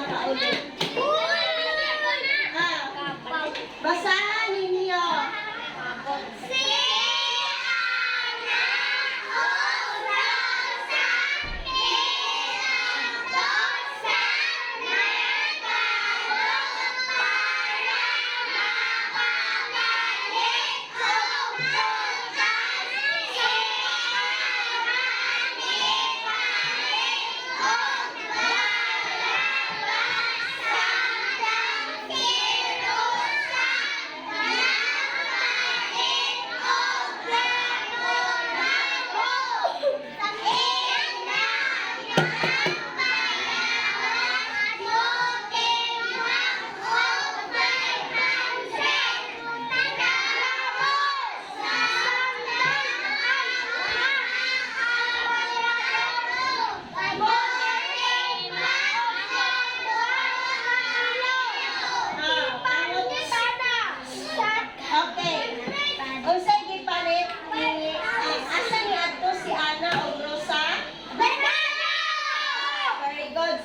paulit. Basahan ninyo.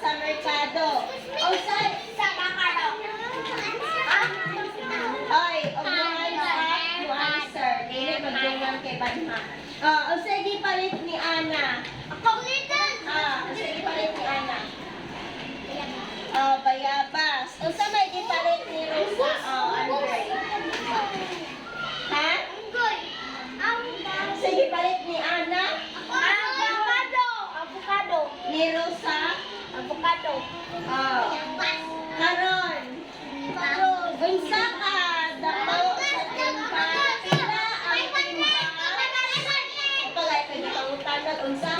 Sa merkado. Sa merkado. Oy, you answer. Dili magdungan kay Banha. Unsay gipalit ni Ana? Unsay gipalit ni Ana? Bayabas. Unsa may gipalit ni Rosa? Andre. Ha? Unsay gipalit ni Ana? Avocado. Ni Rosa? Avocado. Karon. Unsa ka dako sa timbang? Pila ang timbang? Pagay ka gitawutan unsa?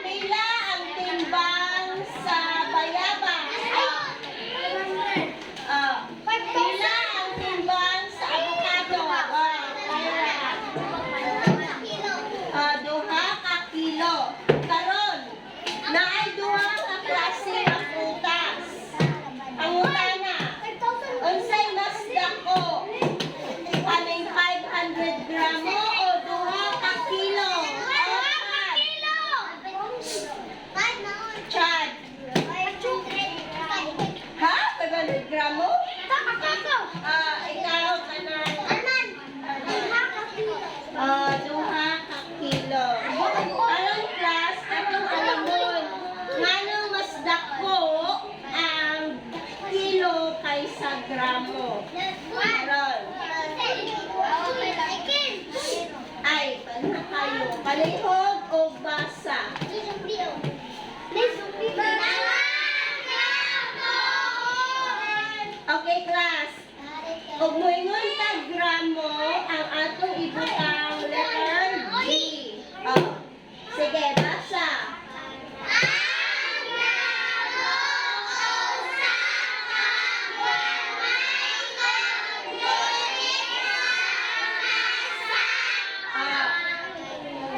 Pila ang timbang sa bayabas? Pila ang timbang sa avocado? Duha ka kilo. Karon naay duha ka klase ng prutas. Ang utana, unsay mas dako? Kaning 500 gramo o duha ka kilo? Chad. Ha? 500 gramo? Ikaw kanan. Duha ka kilo. Karong class, atong alamon. Nganong mas dako ang kilo kaysa gramo? Karon. Ay, Banha kayo. Palihog o basa? Okay, class. Ug moingon tag gramo ang atong ibutang letter G. Sige, basa.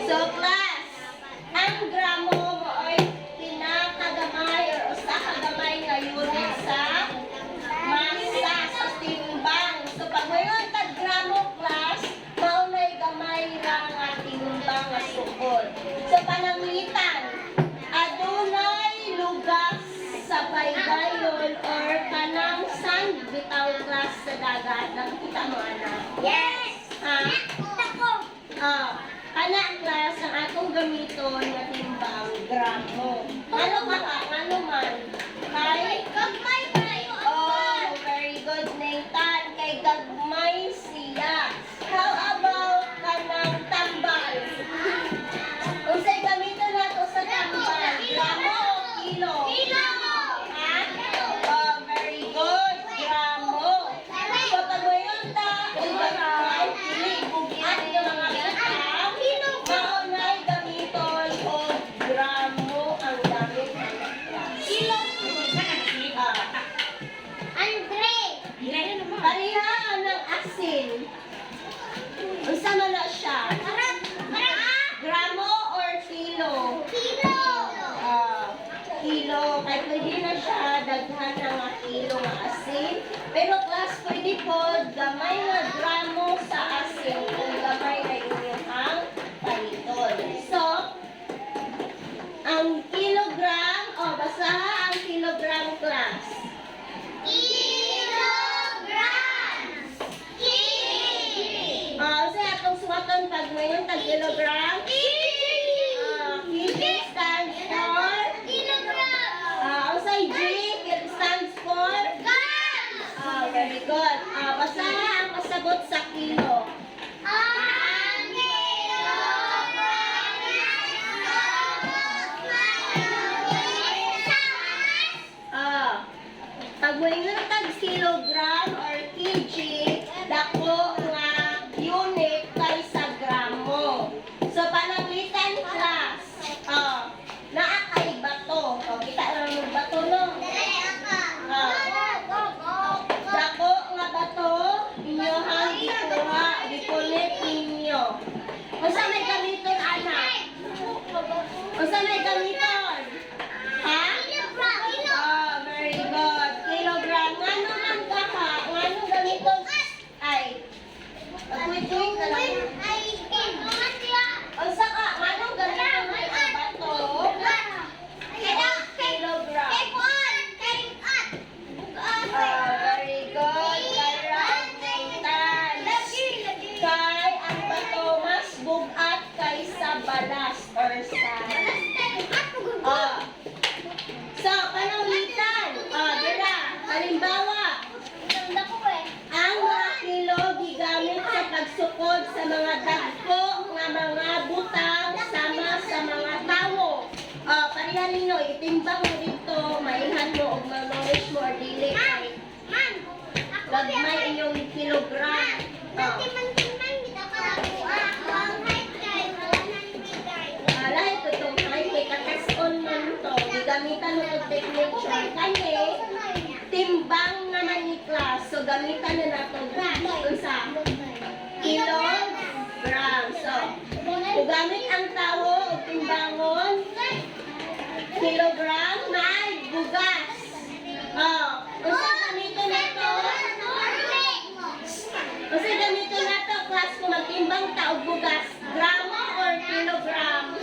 So, class, ang gramo mo ay pinakagamay or usa ka gamay nga unit sa masa sa timbang. So, pag mayroon tag gramo, class, maunay gamay ra nga timbang nga sukod. So, pananglitan, adunay lugas sa baybayon or kanang sand bitaw class sa dagat. Nakikita mo, Ana? Yes! Kana class ang atong gamiton nga timbang gramo. Ano ka? Ano man? Kay gagmay ba? Oh, very good, Nathan. Kay gagmay siya. How about kanang tambal? Unsay gamiton nato sa tambal? Gramo o kilo? Kilo! Ha? Oh, very good. Gramo. So, pag-mayon ta, gagmay, pili, bugyat yung mga bitaw. Maunay gamiton o gramo ang gamit ng class. Kilo. Andre! Parihaan ng asin. Unsa man na siya? Gramo or kilo? Kilo. Kilo. Kaya pwede na siya daghan ng kilo ng asin. Pero class, pwede po gamay na gramo sa asin kung gamay na inyong paliton. So, ang kilogram, basahan kilogram? Kg stands for? Ang say G stands for? Very good. Basahan ang kasabot sa kilo. Pag moingon tag kilogram or kg, dako nga unit kaysa gramo. So pananglitan class. Naa kay bato. Kita lang yung bato no. Dako nga bato inyo hang gikuha, gikulit ninyo. Unsa may gamiton anak? Unsa may gamiton? Ha? Very good. Kilogram. Ngano man ka ha? Ngano gamiton? Ay. Pag-wait ka lang. Unsa ka? Ngano gamiton ang bato? Kilogram. Very good. Karan, Nathan. Kay ang bato mas bugat kaysa balas or sand. So, pananglitan. Dira, halimbawa, ang mga kilo gigamit sa pagsukod sa mga dagko nga mga butang sama sa mga tawo. Parihan ninyo, itimbang mo dito, mailhan mo o ma-knowledge mo or dili kay gagmay inyong kilogram. Lahat ko itong ay kay katason man to. Gamitan mo itong technique siya. Kani, timbang naman ni class. So, gamitan na nato sa kilogram. So, kung gamit ang tawo o timbangon, kilogram, may bugas. Kung ganito na to, kasi ganito na to, class, kung magtimbang taog bugas, gramo or kilogram?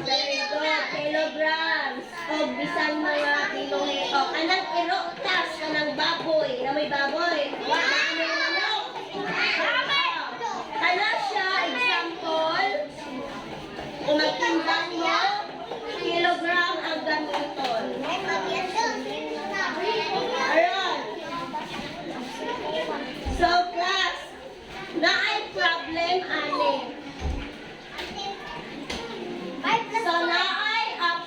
Very good, kilograms. O, bisan mga kilohe. O, kanang iroktas, kanang baboy, na may baboy. Wala na manok. Kana siya, example, kung magtimbang mo, kilogram ang gamiton. Ayan. So, class, na ay problem, ani. So, na ay a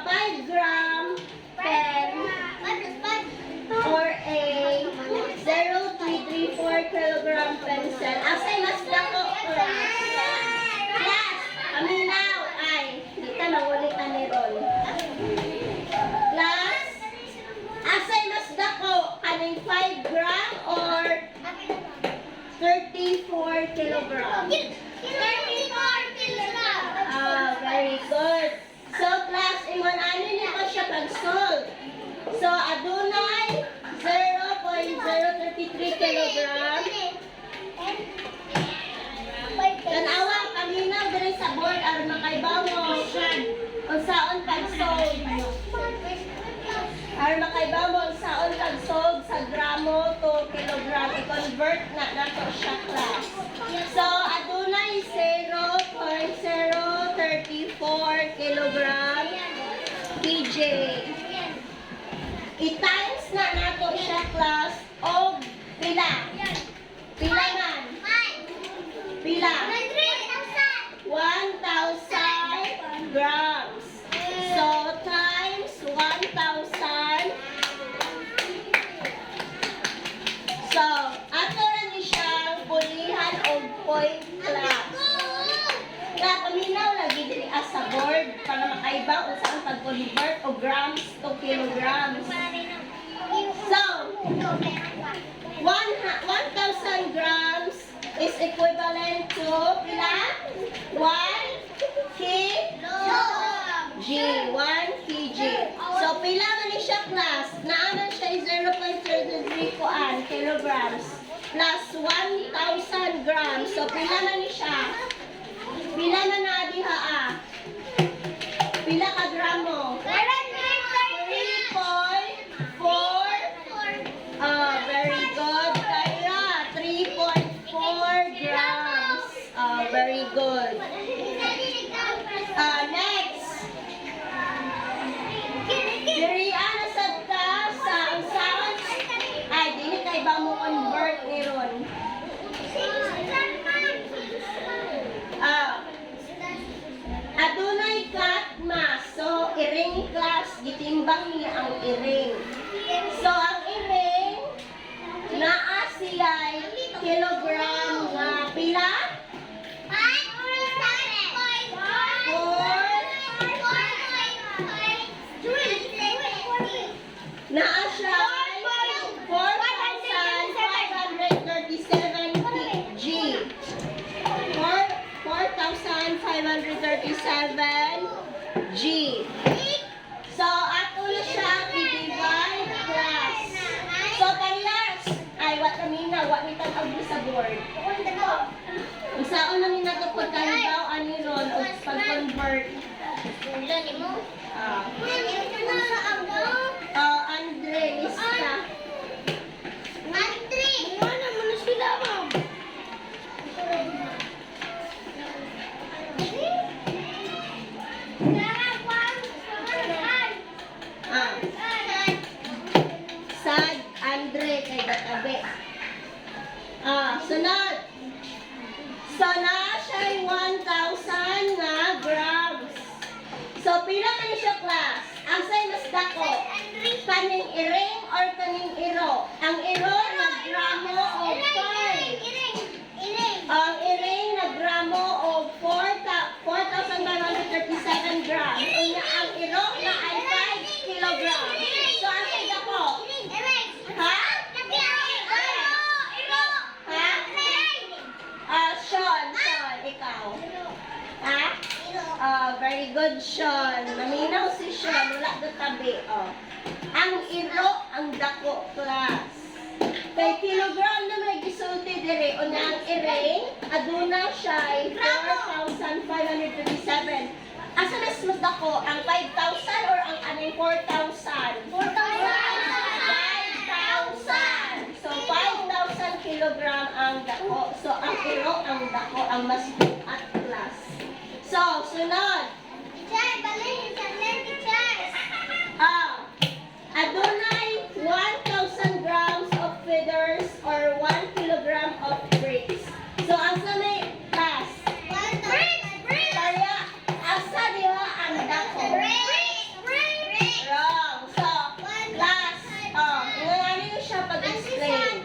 5 gram pen or a 0.334 kilogram pencil. Asay mas dako class. Class, aminaw ay, di ka nangulit ani ron. Class, asay mas dako kaning 5 gram or 34 kilogram. Very good. So, class, iwanan niyo ko siya pag-solve. So, adunay 0.033 kilogram. Tanawa, paminaw diri sa board ar makaibaw mo unsaon pag-solve. Ar makaibaw mo unsaon pag-solve sa gramo to kilogram. I-convert na nato siya, class. So, adunay 0.034 kilogram kg. I-times na nato siya, class, og pila. Pila man. Pila. 1,000 grams. So, times 1,000. So, ato na ni siyang bulihan og point, class. Kaya paminaw lagi diri sa board para makaiba kung saan pag-convert o grams to kilograms. So, 1,000 grams is equivalent to pila? 1 kg. 1 kg. So, pila man ni siya, class? Naaman siya 0.33 kilograms plus 1,000 grams. So, pila man ni siya? Pila man na diha Pila ka gramo? 3.4. Very good. Kaya 3.4 grams. iring class, gitimbang niya ang iring. So, ang iring, naa siya'y kilogram nga pila? Naa siya'y 4,537 G. 4,537 G. So, ato na siya i-divide class. So, parehas. Ay, what kami na, what ni tag-ag sa board. Ang saon na ni nagapod kalibaw, ani ron, o pag-convert. Andre, lista. Sad, Andre, kay Gatabe. Sunod. So, na siya'y 1,000 nga grams. So, pila man siya class? Ang say mas dako, kaning iring or kaning iro? Ang iro, naggramo o 5. Ang iring, naggramo o 4,537 grams. Una, ang iro na ay 5 kilograms. So, ang say dako? Ha? Sean, ikaw. Ha? Very good, Sean. Maminaw si Sean. Wala ka tabi. Ang iro, ang dako, class. Kay kilogram na may gisulti dire. O na ang iring, aduna siya ay 4,537. Asa mas dako? Ang 5,000 or ang aning 4,000? 5,000! So, 5,000 kilogram ang dako. So, ang iro, ang dako, ang mas buhat, class. So, sunod. Adunay 1,000 grams of feathers or 1 kilogram of bricks. So, ang sa may class? Kaya, asa diba ang dako? Wrong. So, class, ngayon nyo siya pag-explain.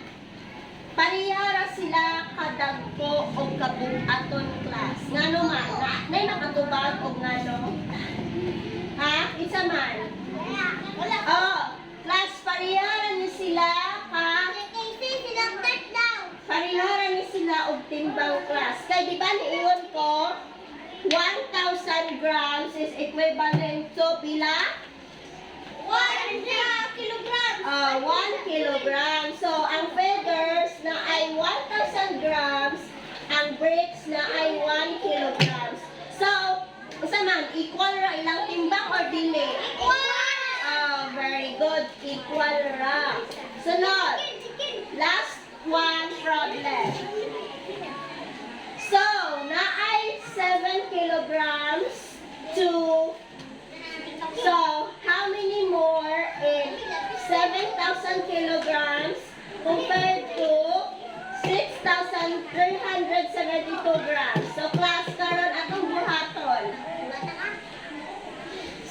Parihara sila kadagko o kabuaton class. Ngano man? Nay makatubag o ngano? Ha? Isa man? Class, parihara ni sila parihara ni sila og timbang class. Kaya di ba niingon ko 1,000 grams is equivalent to pila? 1 kilogram. 1 kilogram. So, ang feathers na ay 1,000 grams, ang bricks na ay 1 kilograms. So, isa man, equal ra ilang timbang or dili? Very good. Equal ra. Sunod. Last one problem. So, na ay 7 kilograms to so, how many more in 7,000 kilograms compared to 6,372 grams? So, class, karon atong buhaton.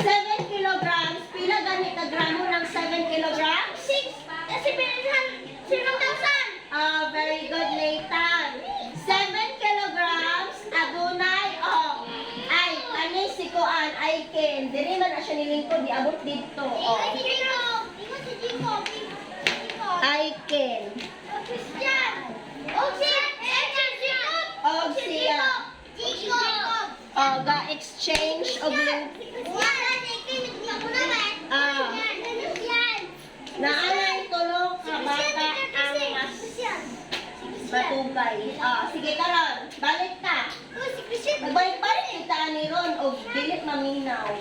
7 kilograms, pila gani ka gramo ng 7 kilograms? 6. Kasi 7,000. Very good, Nathan. 7 kilograms, adunay, ay, kani si Kuan, I can. Dili man na siya nilingkod, diabot dito. I can. Ga-exchange og link. Naanay tulong ka bata ang mas batugay. Sige karon, balik ta. Magbalik-balik kita ni Ron o dilit maminaw.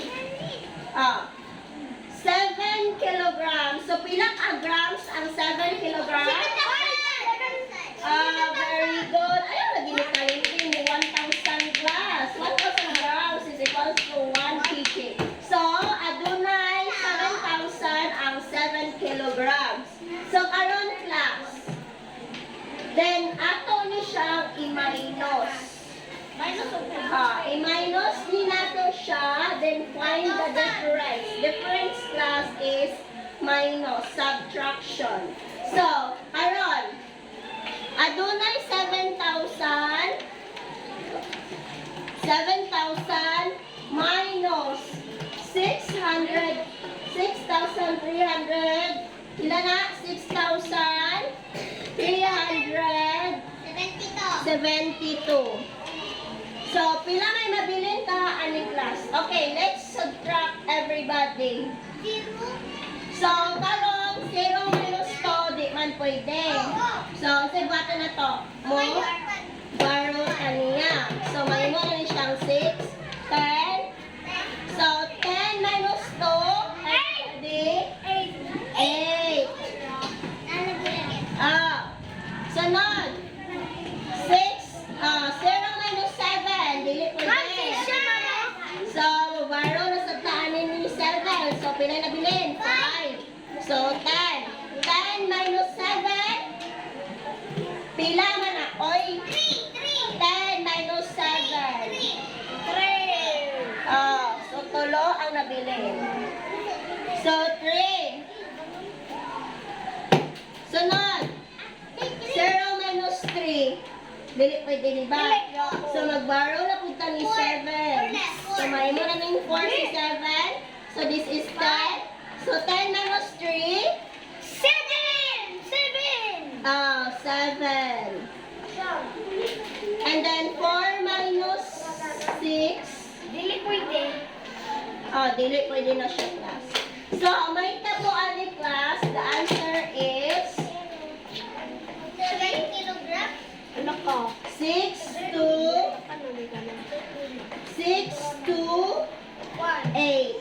7 kilograms. So, pilang grams ang 7 kilograms? Very good. Ayaw, lagi ni kalintin mo 1,000 grams. 1,000 grams is equals to 1 kg. So, adunay 7,000 ang 7 kilograms. So, karon class. Then, ato ni siyang i-minus. I-minus ni nato siya, then find the difference. Difference class is minus, subtraction. So, karon, adunay 7,000 minus 6,300, ilan na? 6,372. So, pila may mabilin ka, ani class? Okay, let's subtract everybody. So, karon 0 minus 2, di man pwede. So, sagbata na to. Mo, baro kaniya. So, may mo na siyang 6, 10. So, 10 minus 2, di 8. Sunod. 0 minus 7, dili pwede. So, baro na sa taanin ni 7. So, pila na bilin? 5. So, 10. 10 minus 7, pila man na? Oy, 10 minus 7. 3. So, tulo ang nabilin. So, 3. Sunod. 0 minus 3. Dili pwede ni ba? So, mag-borrow na punta ni 7. So, may mo na ng 4 si 7. So, this is 10. So, 10 minus 3. 7. And then, 4 minus 6. Dili pwede na siya, class. So, may tabuan ni class. The answer is 6 to 8.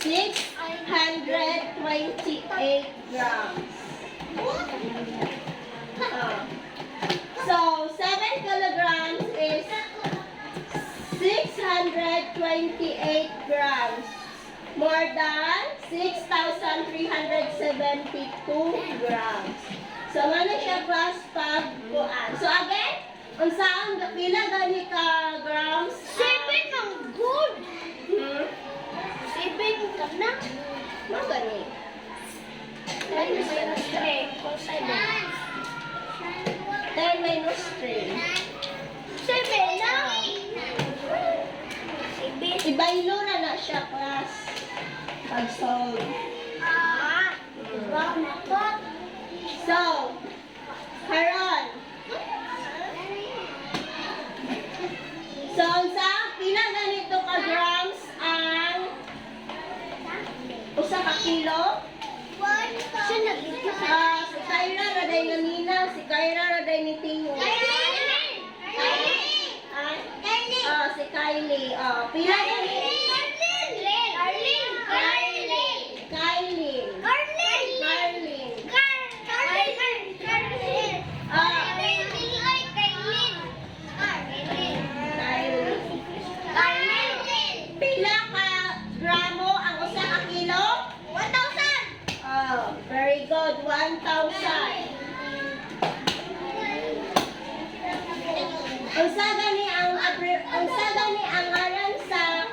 628 grams. So, 7 kilograms is 628 grams. More than 6,372 grams. So, ano siya class pagkuan? So, again, kung saan pila gani ka grams? 7 ang good. 7 ka na. Mga gani. Minus 3. 10 minus 3. 7 na. Ibaylo na siya class. Pag-solve. So, karon. So, sa pila ganito ka grams ang usa ka kilo? Siya nag-video Si Kyra raday nga Nina, si Kyra raday ni Tingo. Si Kylie. Pila ganito? Kylie. Pila ka gramo ang usa ka kilo? 1,000. Very good. 1,000. Unsa gani ang ngalan sa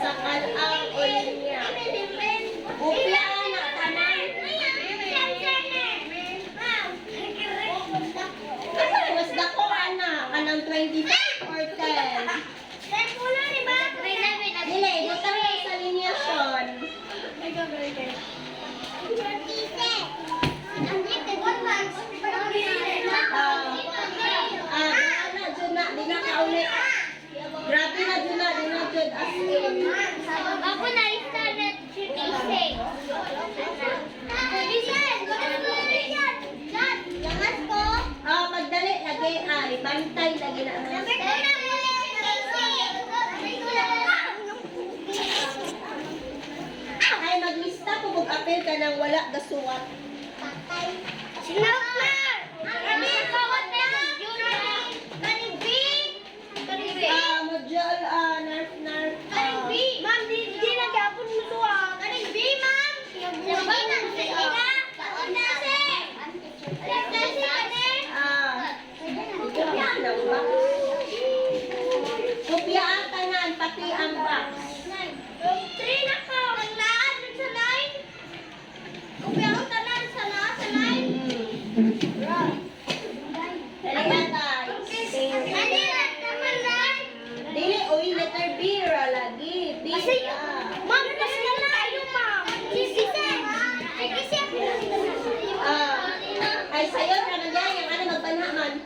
sa kalang ulinya. Upya na tanan. Ano mas dako ana kanang 25 or 10? Dili, butang lang sa linyasyon. Na dyan na, di na kauli. Grabe na dyan na, di na dyan as in. Ako na started shooting. Jangan ko. Magdali lagi ay, bantay lagi na. Ay, maglista po mag-apel ka nang wala gasuwat. Sinapler! Kami kawat na Module, nerf. Ma'am, di nag-apon mo to ah. Kaning B, ma'am. Sabi na, sige na. Kaon na, si. Kopya na ba? Kopya ang tanan, pati ang box. 3 na ko. Naglaan sa line. Kung ang tanan sa line. Dali atay. Ano yan? Naman line. Dili, uy, letter B, ra lagi. B, Kasi, ah. ma'am, kasi na tayo, ma'am. Kasi ako. Ay, sayo, naman dyan, yung ano, magpanhaman.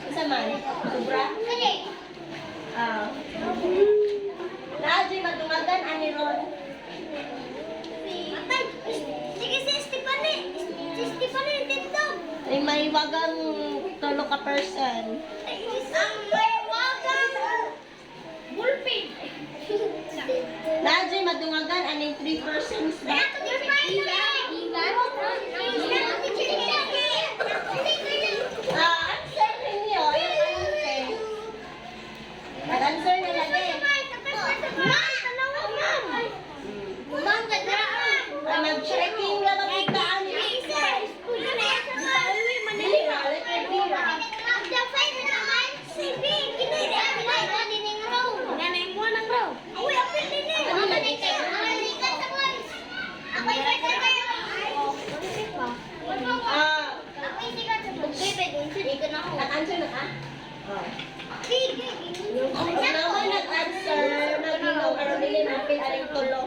Isa man, sobra. Naadyo'y magdumagan, ani Ron. Sige, si Stephanie. Si Stephanie, tindog. Ay, may wagang 3 ka person. Ang may wagang bulpin. Naadyo'y madungagan, ani 3 persons ba? Answer ninyo, yung answer. Mag-answer na lagi. Ay, mag-checking lang ang pagkaan niyo. Dili na, letter B ra. Nag-answer na ka? Kung naman nag-answer, nag-ilaw, aron dili natin aling tulo.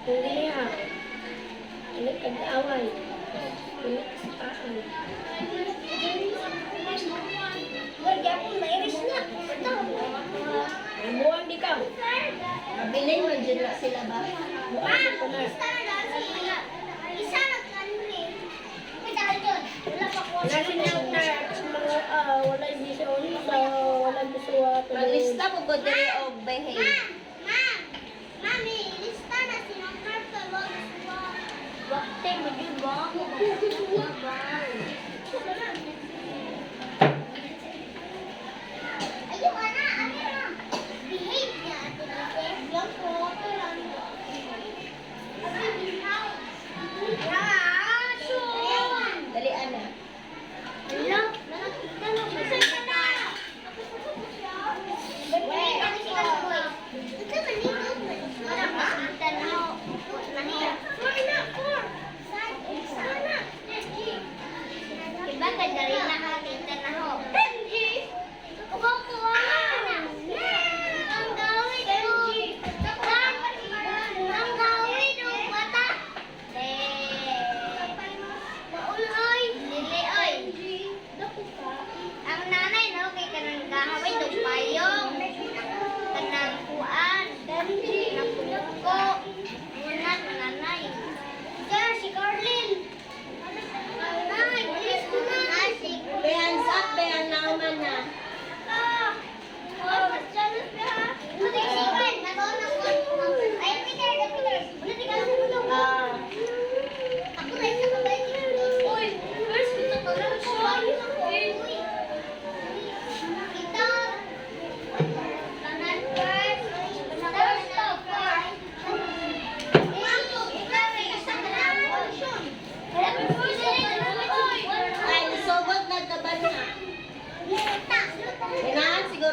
Hindi ha. Ano kag-away? Ano kastaan? Buwan di ka. Mabilin man dyan na sila ba? Nasi na mga wala ibisyon sa wala bisuwa. Maglista po ko dili og behave. Waktu Ayo anak, anak. Behave ya, yang kotor. Dali ana.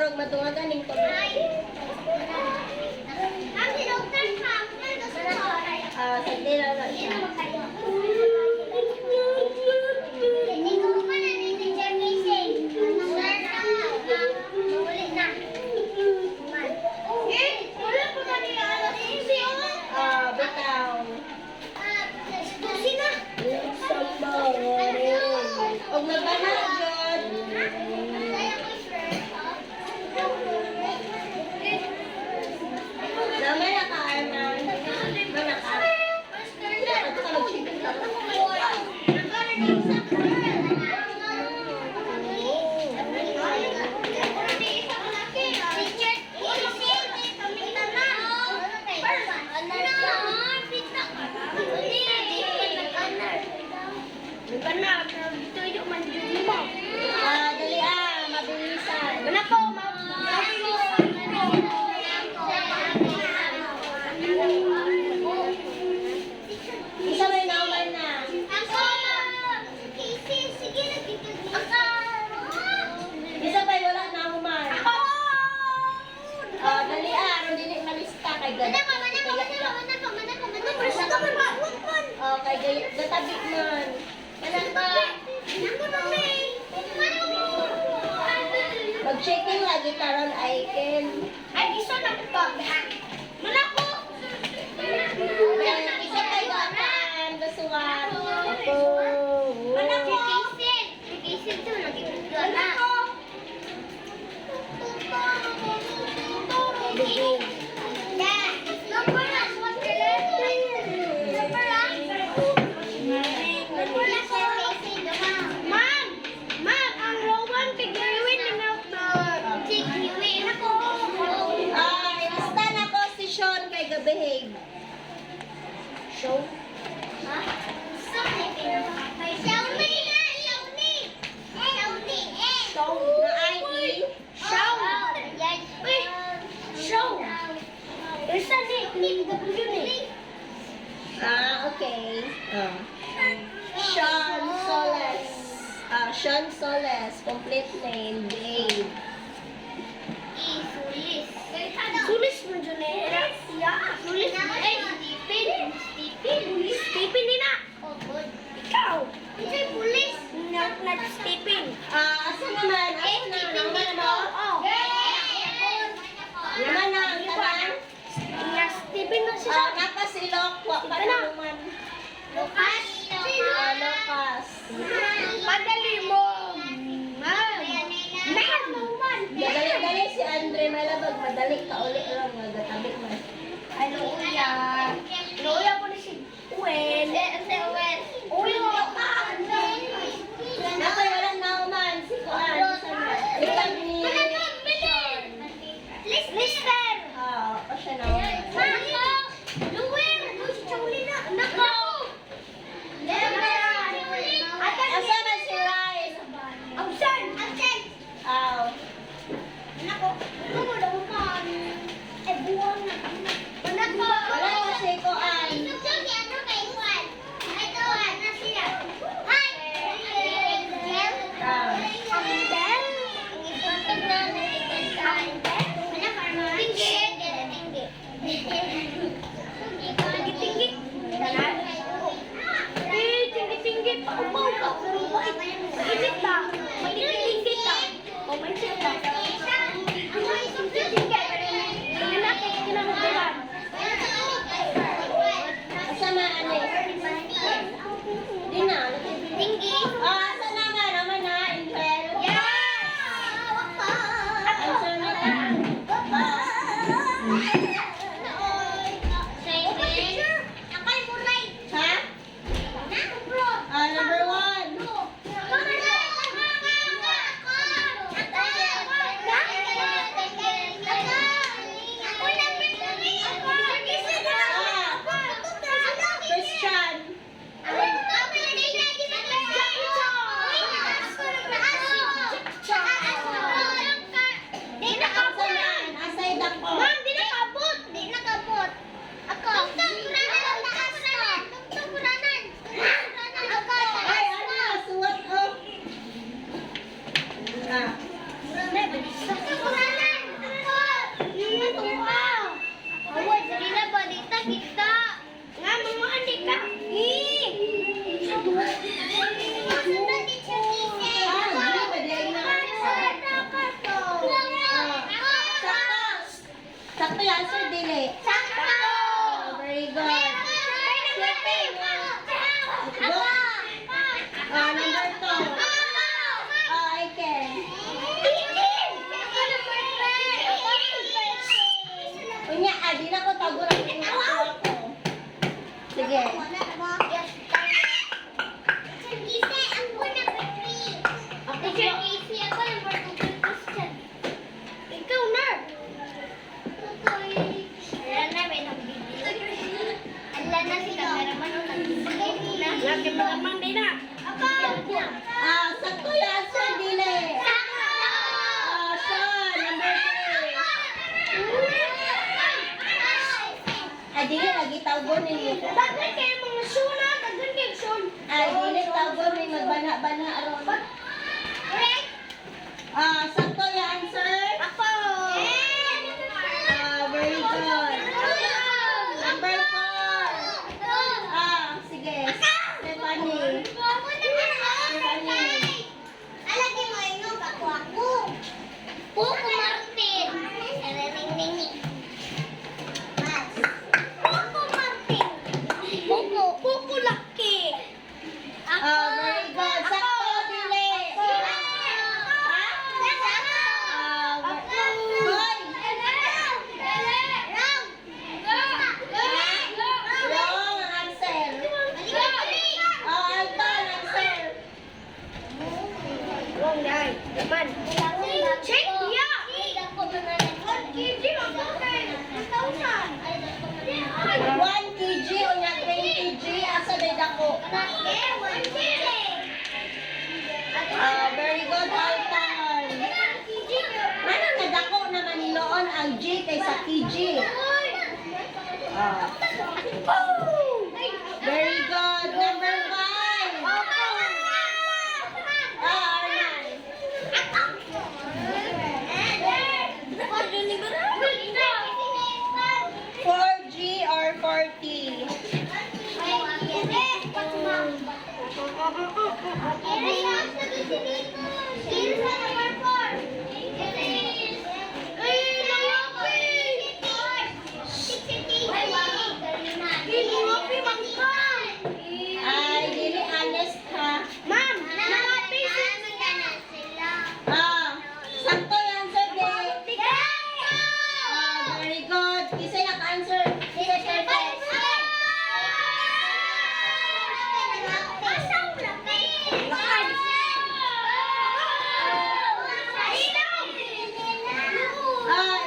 murag madungagan ning tuloy. Sagdi lang na siya. Bitaw. Og magbanagod. Naman na ka, Arman. Mana ka. Ito ka mag-chicken ka. Dali mabilisan. Isa may naman na. Isa pa wala na human. Dali ron dili malista kay ganda. Kay gatabi man. Mag-checking lagi karon icon. Isa kay gapan, basuan. Ilista na ko si Sean kay gabehave. Show. Show na ID. Okay. Sean Soles. Sean Soles. Complete name. Babe. Sulis mo dyan eh. Stephen din na. Ikaw. Nag-Stephen. Asa naman? Naman mo? Naman na ang tanan? Nag-Stephen na siya. Napasilok. Wa pa naman. Lucas. Padali mo. Ma'am. Dali si Andre Malabag. Madali ka uli lang. Magatabi man. Luya po na si Uwen. Uy, Napay walang nauman. Si Kuan. Ikan ni... Lister. O siya nauman. Asa man si Rice? Aw. Wala na si Kuan. Tinggi-tinggi pa upaw ka. Pero mainit ka. Mainit-tinggi ka. O mainit ka. Tinggi-tinggi. Tingnan natin kinahugulan. Asa man ani? Di na. Asa na nga naman na? Intel? Asa na nga? Ha? Number 1. bana aron. Sakto yung answer. Ako. Very good. Number 4. Sige. Stephanie. Alagi mo inyo ako. Puko Martin. Puko Martin. Puko Laki. Very good. Sakto, dili. Wrong answer. Alton, answer. Wrong guy. Laman. Check niya. 1 kg o nga 20 kg. Asa day dako? Very good, Alton. Ano na dako naman niloon ang G kaysa kg? Very good. Number 5. Arman. 4G or 40? Ay, dili honest ha. Ma'am, Sakto yung answer, di. Very good. Kisay naka-answer. Kisay perfect.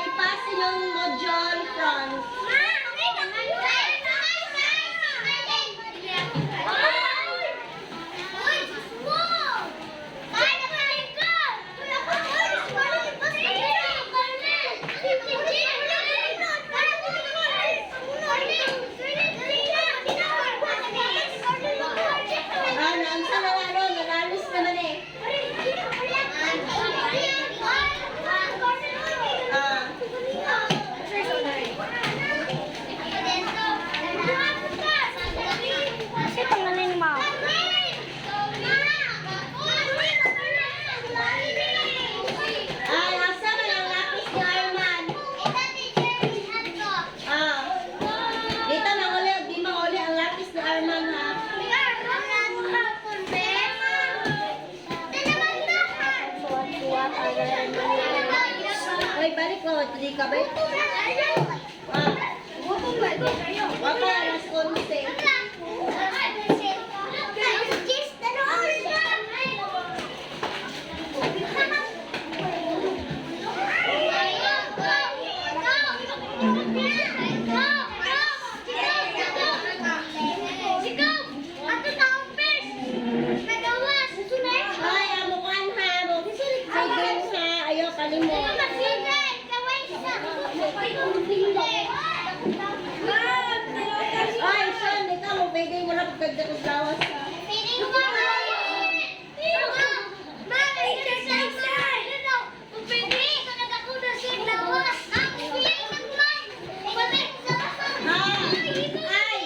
Ipas yung module front. Naunsa na nga ron. Nanalis naman eh. Kasi pangalan ni Mao. Asa man ang lapis ni Arman? Dito manguli. Di manguli ang lapis ni Arman ha. Uy, balik mo. Hindi ka ba? Wapa, alas 11. Ay, amukan ha. Sigil ha. Ayaw kalimot. Ay, Sean, dito mo. Pwede mo na pagkagda ko lawas ha. Ay,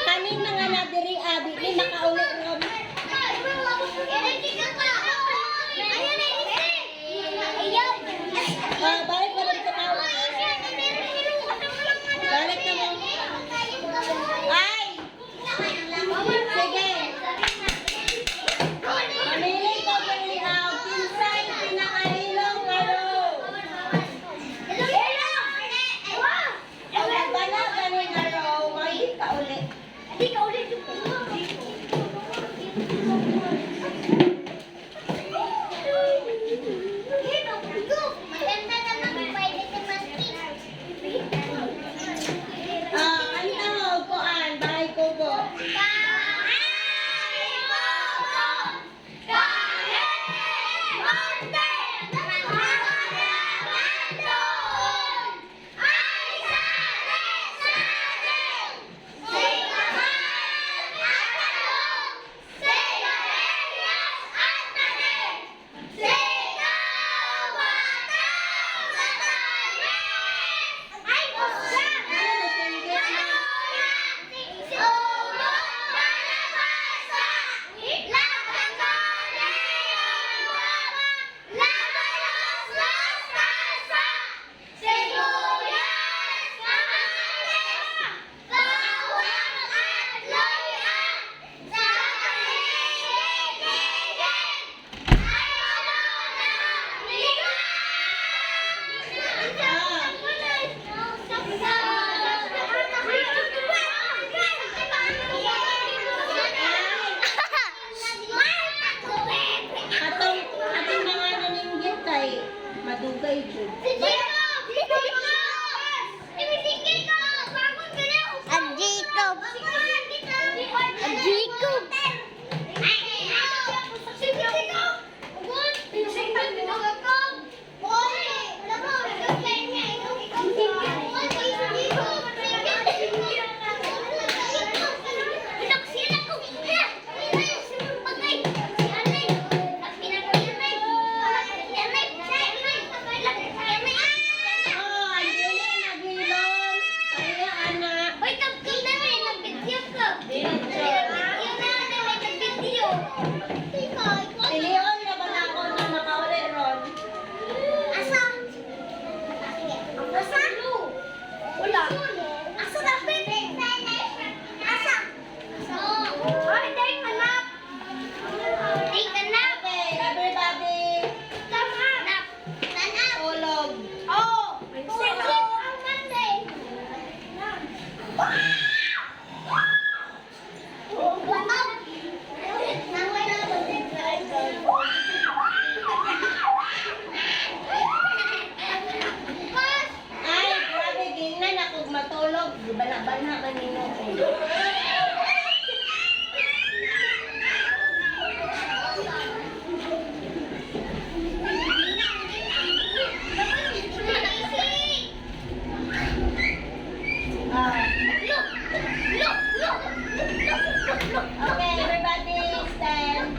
kanin mga nadiri abi. Di makauli ron. ay Jud. Oh, ang dili nagilom. Kaya anak. Piliyon na ba na ako na makauli ron? Wala. Ay, dahil anak. Okay, everybody. Tulog. Oh, Ay, grabe, gingnan ako matulog. Bana-bana kanino ko. Ah. Okay, everybody, stand.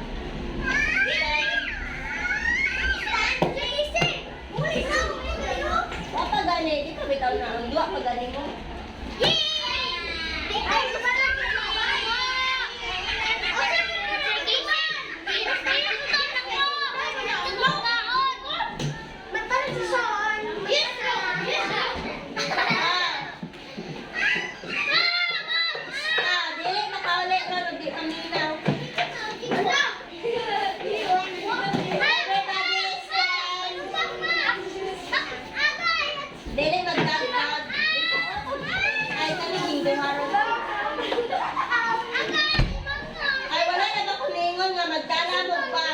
Wa pa gani, di ka bitaw na. Ang duwa pa gani mo. Dili makauli ka ron di paminaw. Everybody, stand. Dili magdagdag. Ay, kami gingduharon. Ay, wala na ba kumingon nga magdala mo pa.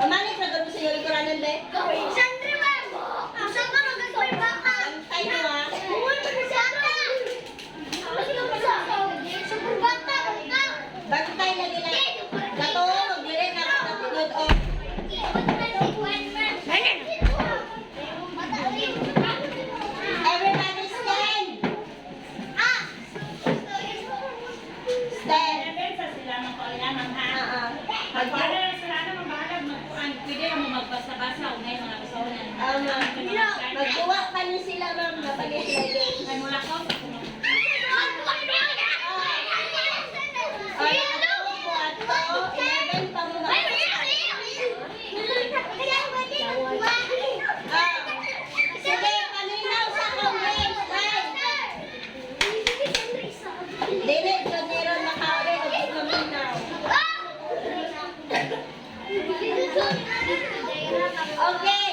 Mamalik na gano'n sa iyo lingkuranan, be. Antay mo, ha. Bantay lagi na. Gato, magbili na ako ng tunod, oh. Everybody stand. Stand. Magbuwa pa niyo sila, ma'am. Napagay lagi. Ay, ako po ato. 11 pa mo ba? Sige, paminaw sa Congress. Dili, dyan niron makauli. Huwag paminaw. Okay.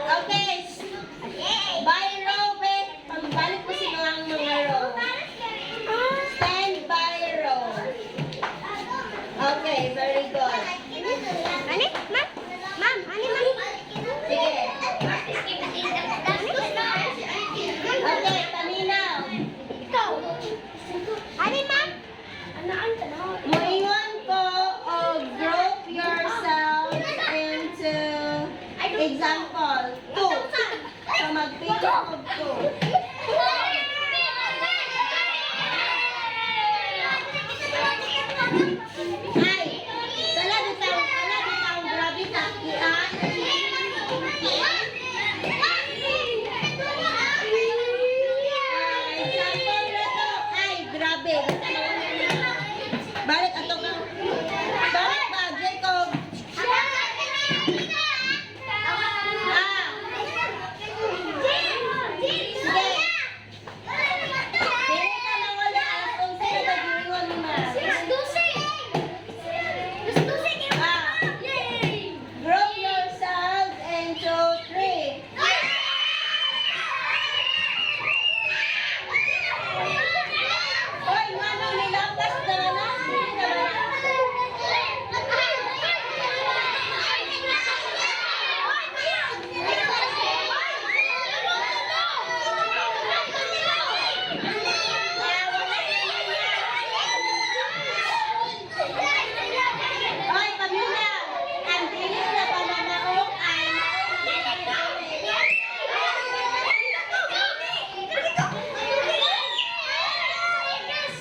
Okay. By row, be. Pambalik ko si mga row. Stand by row. Okay, very good. Sige. Okay, paminaw. Moingon ko o group yourself into example 2. So magpili ko 2. Ay, kala bitaw grabe ta. Example na to. Ay, grabe. Balik ato ka. Balik ba, Jacob? Sige.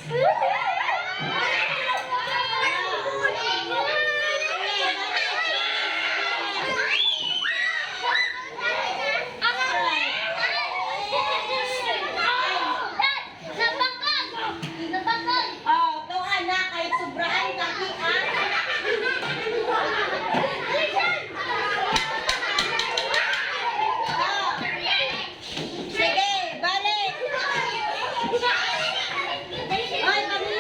Oh, to anak, kahit sobrahan kami ang... Oh, sige, balik! Hoy, kami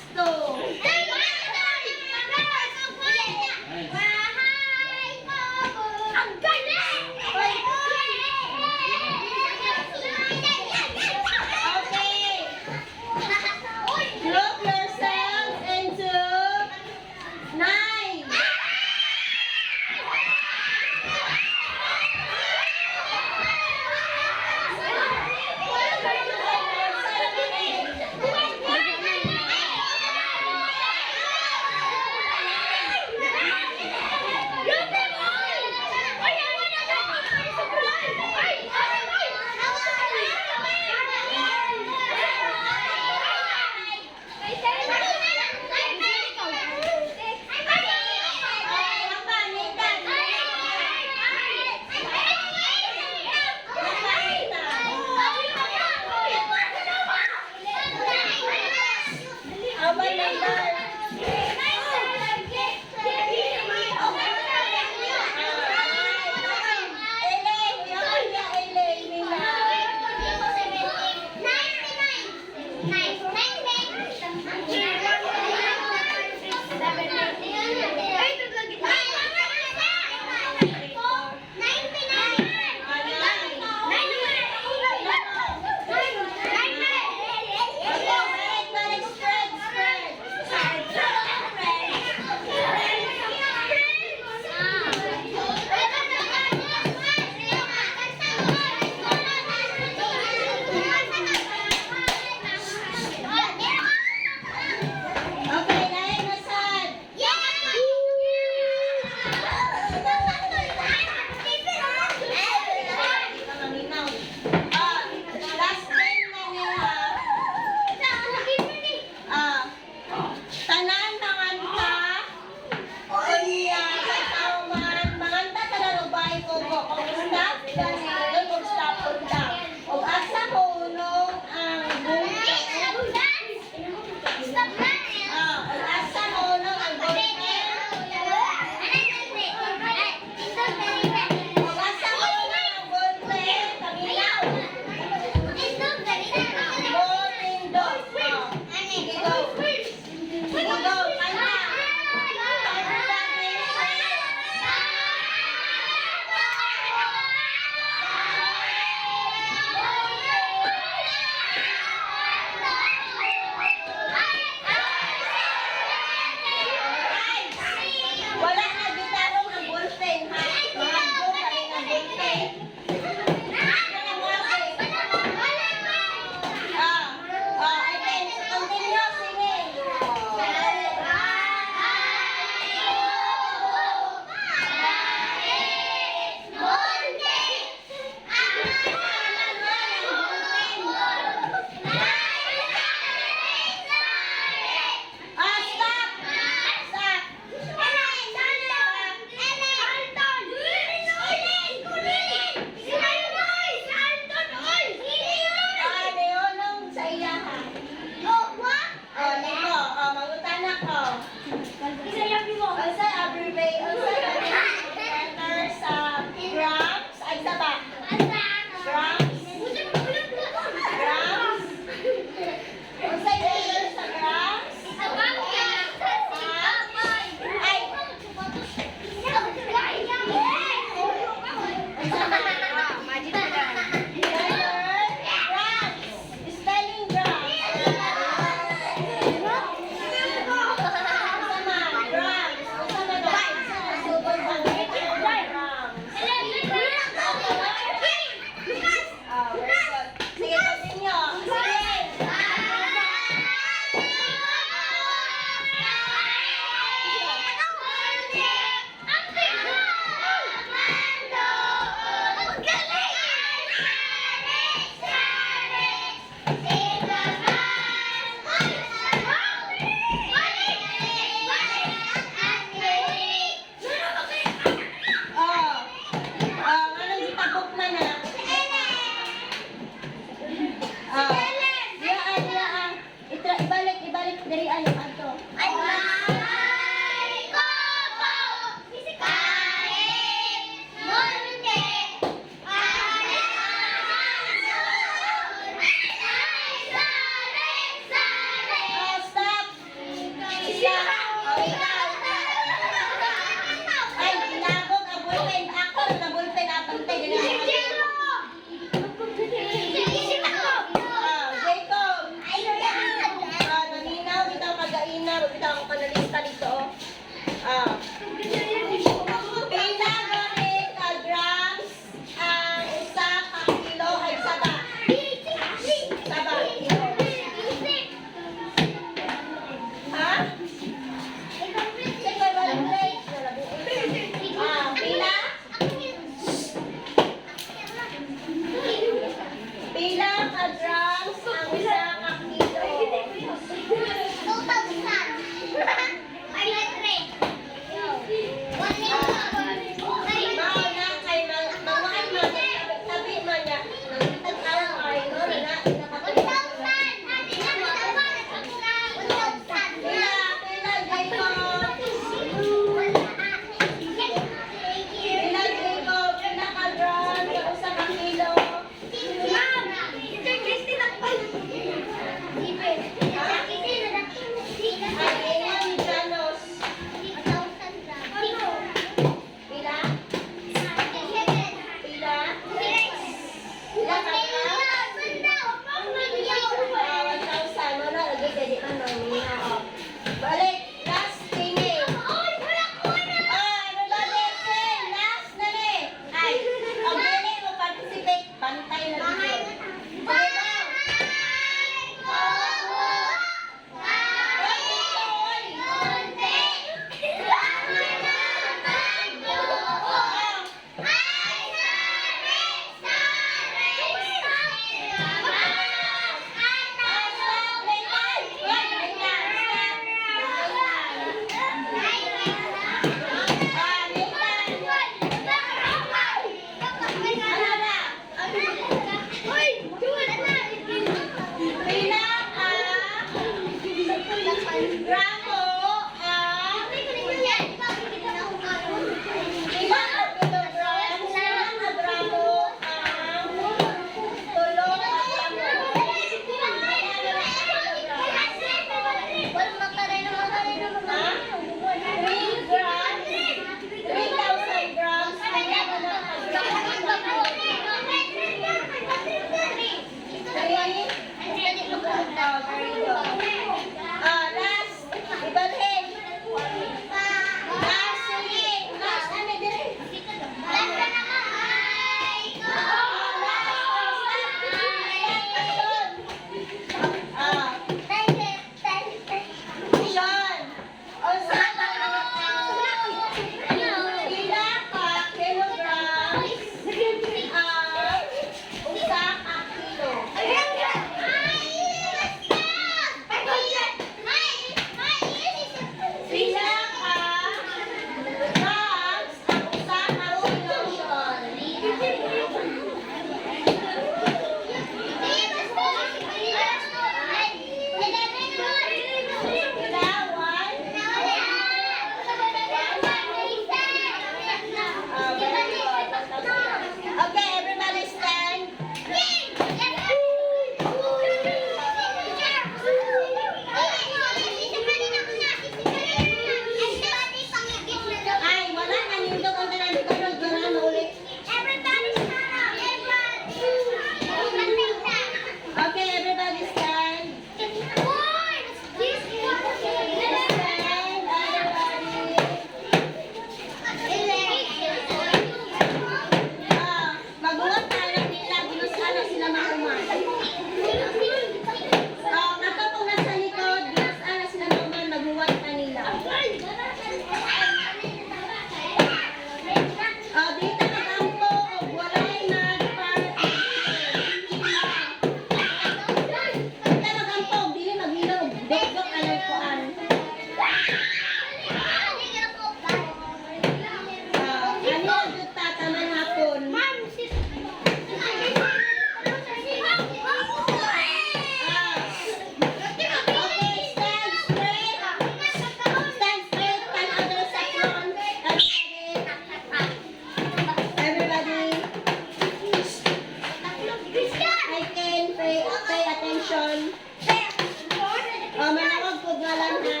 one ha.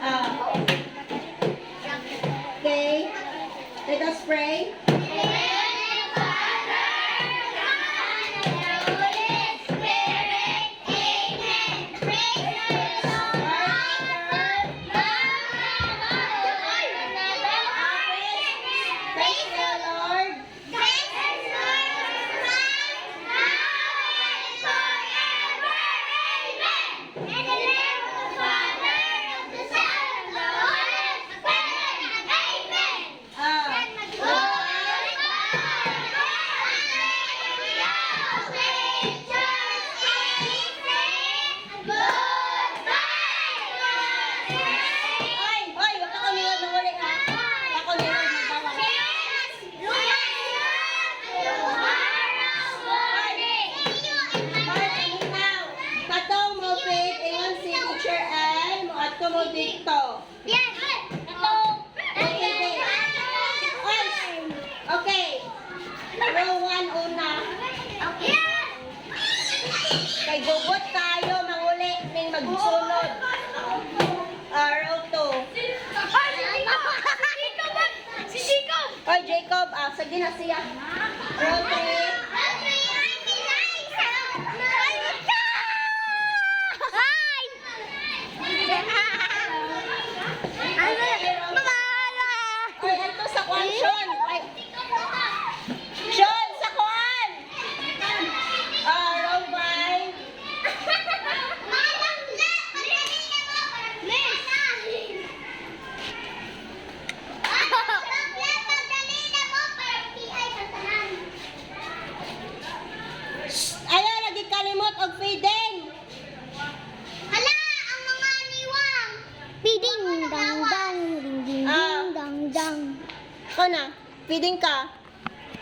Ah. Okay. Let us pray. Praise the Lord. Ah. Ay, wag ka kumiwan ng uli ha. Ako niwan magbawa. Katong mo fit, ingon si Teacher Ann, mo ato mo dito. Okay. Row 1 una. Kay gugot tayo, manguli, ning magsunod. Row 2. Oy, Jacob, sige na siya. Row 3. Oy, ato sa kwan, Sean. Ay, Sean, sa kwan. Row 5. Ayaw, lagi kalimot og feeding. Ding dang dang, ding ding ding dang dang. Ikaw na, feeding ka.